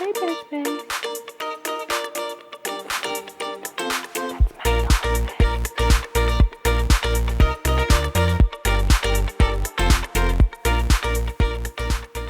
Hey, Bisbee. That's my dog.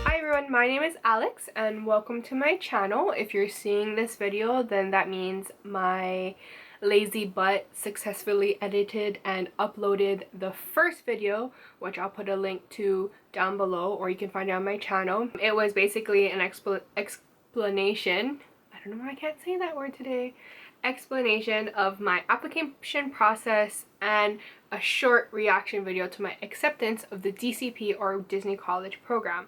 Hi everyone, my name is Alex and welcome to my channel. If you're seeing this video, then that means my lazy butt successfully edited and uploaded the first video, which I'll put a link to down below, or you can find it on my channel. It was basically an explanation, I don't know why I can't say that word today, explanation of my application process and a short reaction video to my acceptance of the DCP or Disney College program.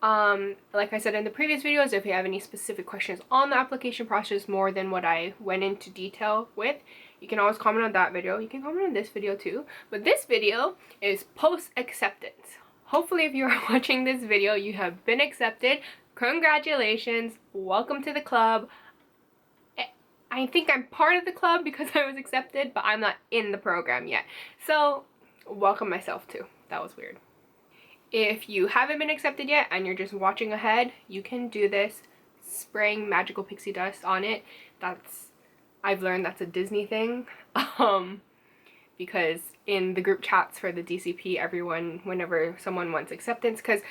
Like I said in the previous videos, if you have any specific questions on the application process more than what I went into detail with, you can always comment on that video. You can comment on this video too, but this video is post-acceptance. Hopefully if you are watching this video, you have been accepted. Congratulations, welcome to the club. I think I'm part of the club because I was accepted, but I'm not in the program yet. So welcome myself too. That was weird. If you haven't been accepted yet and you're just watching ahead, you can do this spraying magical pixie dust on it. I've learned that's a Disney thing. Because in the group chats for the DCP, everyone, whenever someone wants acceptance, because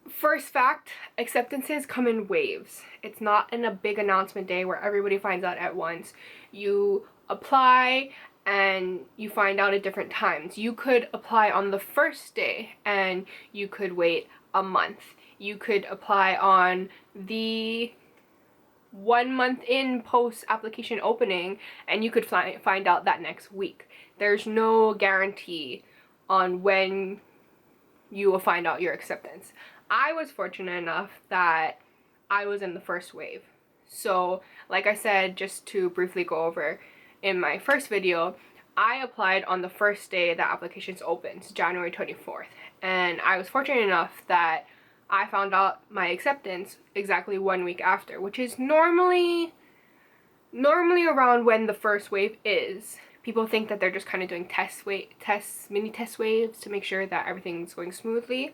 first fact, acceptances come in waves. It's not in a big announcement day where everybody finds out at once. You apply and you find out at different times. You could apply on the first day and you could wait a month. You could apply on the 1 month in post application opening and you could find out that next week. There's no guarantee on when you will find out your acceptance. I was fortunate enough that I was in the first wave. So like I said, just to briefly go over, in my first video, I applied on the first day that applications opens, January 24th. And I was fortunate enough that I found out my acceptance exactly 1 week after, which is normally around when the first wave is. People think that they're just kind of doing mini test waves to make sure that everything's going smoothly.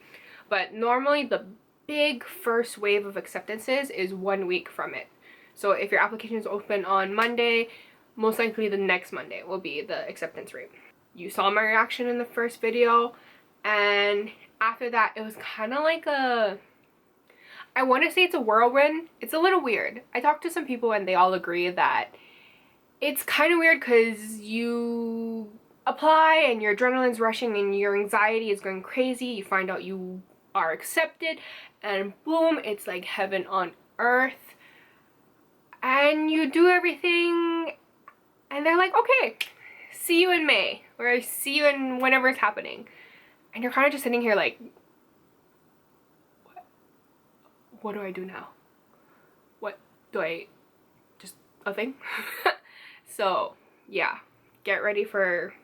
But normally the big first wave of acceptances is 1 week from it. So if your application is open on Monday, most likely the next Monday will be the acceptance rate. You saw my reaction in the first video, and after that it was kind of like I want to say it's a whirlwind. It's a little weird. I talked to some people and they all agree that it's kind of weird because you apply and your adrenaline's rushing and your anxiety is going crazy. You find out you are accepted and boom, it's like heaven on earth. And you do everything and they're like, okay, see you in May, or see you in whenever it's happening. And you're kind of just sitting here like, what do I do now? What do I, just a thing? So yeah, get ready for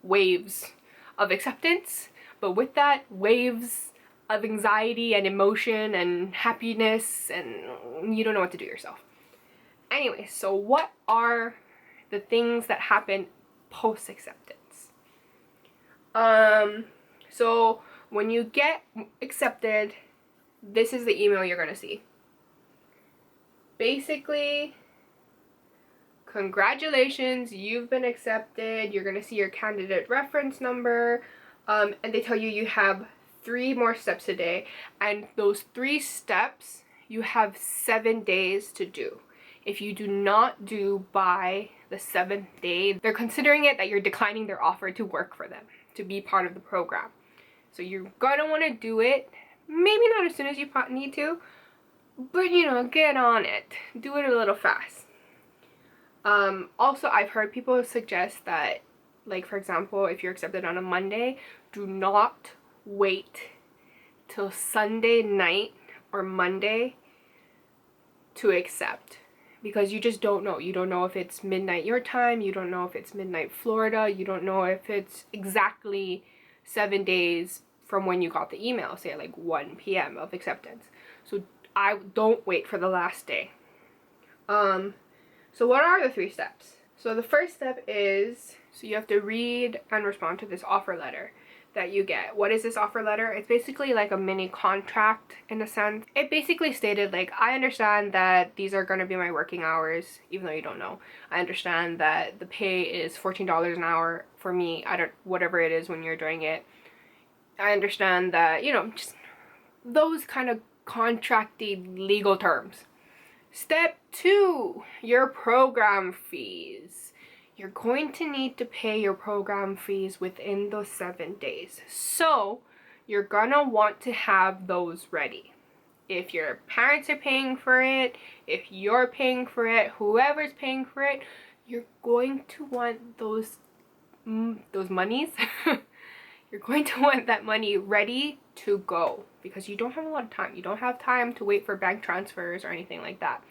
waves of acceptance, but with that, waves of anxiety and emotion and happiness, and you don't know what to do yourself. Anyway, so what are the things that happen post-acceptance? So when you get accepted, this is the email you're gonna see. Basically, congratulations, you've been accepted. You're gonna see your candidate reference number, and they tell you have 3 more steps today, and those 3 steps you have 7 days to do. If you do not do by the 7th day, they're considering it that you're declining their offer to work for them, to be part of the program. So you're gonna want to do it, maybe not as soon as you need to, but you know, get on it. Do it a little fast. Also, I've heard people suggest that, like for example, if you're accepted on a Monday, do not wait till Sunday night or Monday to accept, because you just don't know. You don't know if it's midnight your time, you don't know if it's midnight Florida, you don't know if it's exactly 7 days from when you got the email, say like 1 p.m. of acceptance. So I don't wait for the last day. So what are the 3 steps? So the first step is, So you have to read and respond to this offer letter that you get. What is this offer letter? It's basically like a mini contract in a sense. It basically stated like, I understand that these are going to be my working hours, even though you don't know. I understand that the pay is $14 an hour for me. I don't, whatever it is when you're doing it. I understand that, you know, just those kind of contracty legal terms. Step 2, your program fees. You're going to need to pay your program fees within those 7 days. So you're gonna want to have those ready. If your parents are paying for it, if you're paying for it, whoever's paying for it, you're going to want those monies. You're going to want that money ready to go because you don't have a lot of time. You don't have time to wait for bank transfers or anything like that.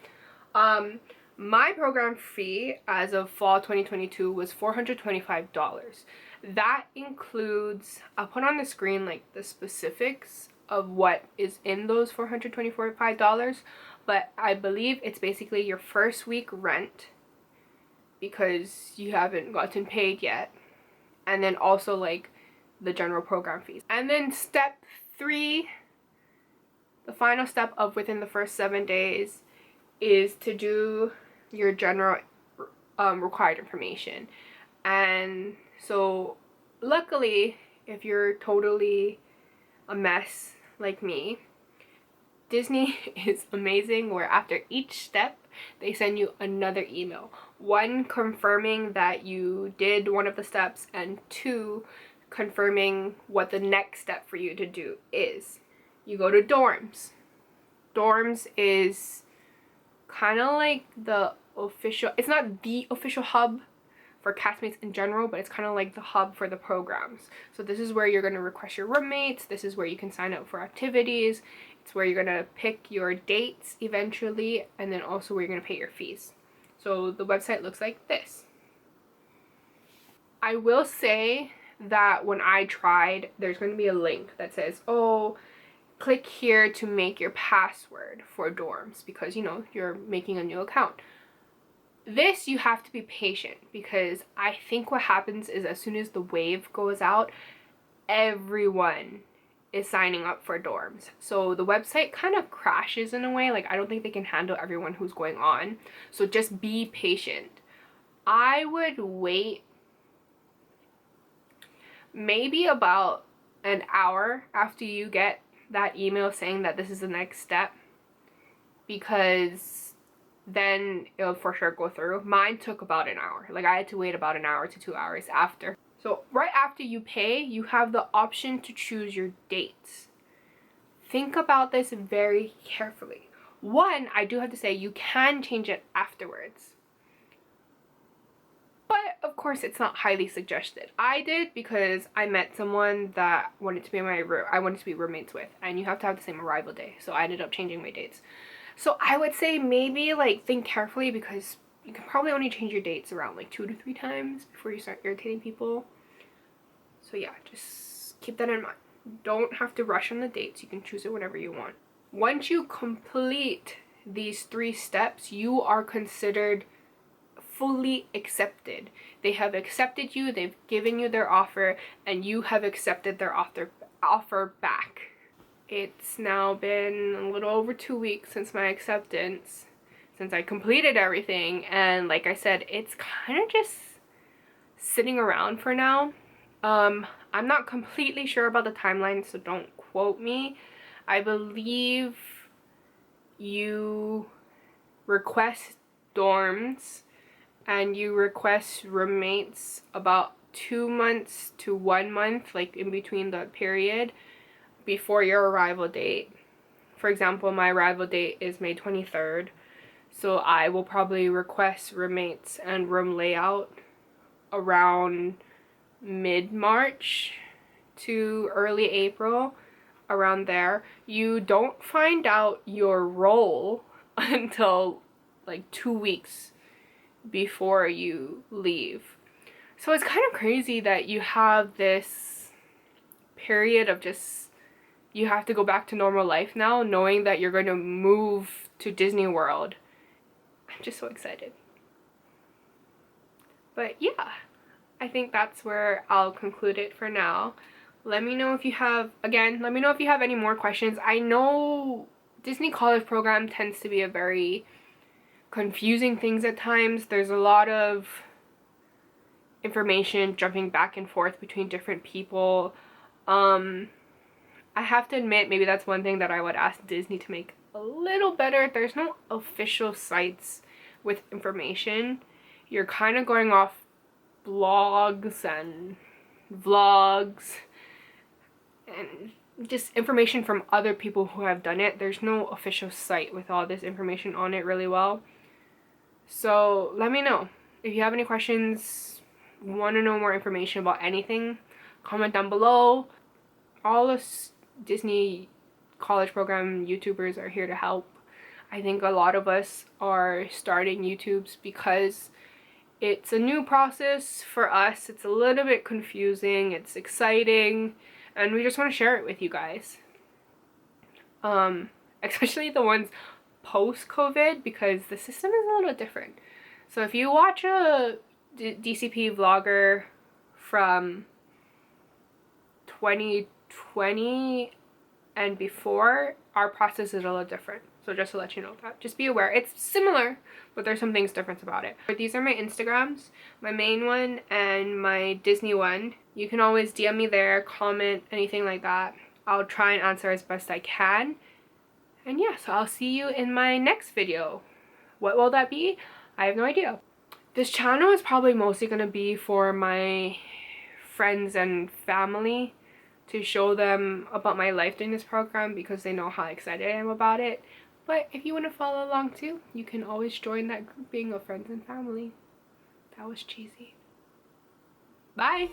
My program fee as of fall 2022 was $425. That includes, I'll put on the screen like the specifics of what is in those $425, but I believe it's basically your first week rent because you haven't gotten paid yet, and then also like the general program fees. And then step 3, the final step of within the first 7 days, is to do your general required information. And so luckily, if you're totally a mess like me, Disney is amazing where after each step they send you another email, 1 confirming that you did one of the steps, and 2 confirming what the next step for you to do is. You go to dorms. Dorms is kind of like the official, it's not the official hub for castmates in general, but it's kind of like the hub for the programs. So this is where you're going to request your roommates. This is where you can sign up for activities. It's where you're going to pick your dates eventually, and then also where you're going to pay your fees. So the website looks like this. I will say that when I tried, there's going to be a link that says, oh, click here to make your password for dorms, because you know you're making a new account. This, you have to be patient, because I think what happens is as soon as the wave goes out, everyone is signing up for dorms. So the website kind of crashes in a way. Like, I don't think they can handle everyone who's going on. So just be patient. I would wait maybe about an hour after you get that email saying that this is the next step, because then it'll for sure go through. Mine took about an hour. Like, I had to wait about an hour to 2 hours after. So right after you pay, you have the option to choose your dates. Think about this very carefully. 1, I do have to say, you can change it afterwards, but of course it's not highly suggested. I did because I met someone that wanted to be I wanted to be roommates with, and you have to have the same arrival day, so I ended up changing my dates. So I would say maybe like think carefully, because you can probably only change your dates around like 2 to 3 times before you start irritating people. So yeah, just keep that in mind. Don't have to rush on the dates. You can choose it whenever you want. Once you complete these 3 steps, you are considered fully accepted. They have accepted you, they've given you their offer, and you have accepted their offer back. It's now been a little over 2 weeks since my acceptance, since I completed everything, and like I said, it's kind of just sitting around for now. I'm not completely sure about the timeline, so don't quote me. I believe you request dorms and you request roommates about 2 months to 1 month, like in between the period, before your arrival date. For example, my arrival date is May 23rd, so I will probably request roommates and room layout around mid-March to early April, around there. You don't find out your role until like 2 weeks before you leave. So it's kind of crazy that you have this period of just, you have to go back to normal life now, knowing that you're going to move to Disney World. I'm just so excited. But yeah, I think that's where I'll conclude it for now. Let me know if you have, again, let me know if you have any more questions. I know Disney College Program tends to be a very confusing things at times. There's a lot of information jumping back and forth between different people. I have to admit, maybe that's one thing that I would ask Disney to make a little better. There's no official sites with information. You're kind of going off blogs and vlogs and just information from other people who have done it. There's no official site with all this information on it really well. So let me know if you have any questions, want to know more information about anything, comment down below. All us Disney College Program YouTubers are here to help. I think a lot of us are starting YouTubes because it's a new process for us. It's a little bit confusing, it's exciting, and we just want to share it with you guys. Especially the ones post-COVID, because the system is a little different. So if you watch a DCP vlogger from 2020 and before, our process is a little different. So just to let you know that. Just be aware. It's similar, but there's some things different about it. But these are my Instagrams, my main one and my Disney one. You can always DM me there, comment, anything like that. I'll try and answer as best I can. And yeah, so I'll see you in my next video. What will that be? I have no idea. This channel is probably mostly going to be for my friends and family, to show them about my life during this program because they know how excited I am about it. But if you want to follow along too, you can always join that grouping of friends and family. That was cheesy. Bye!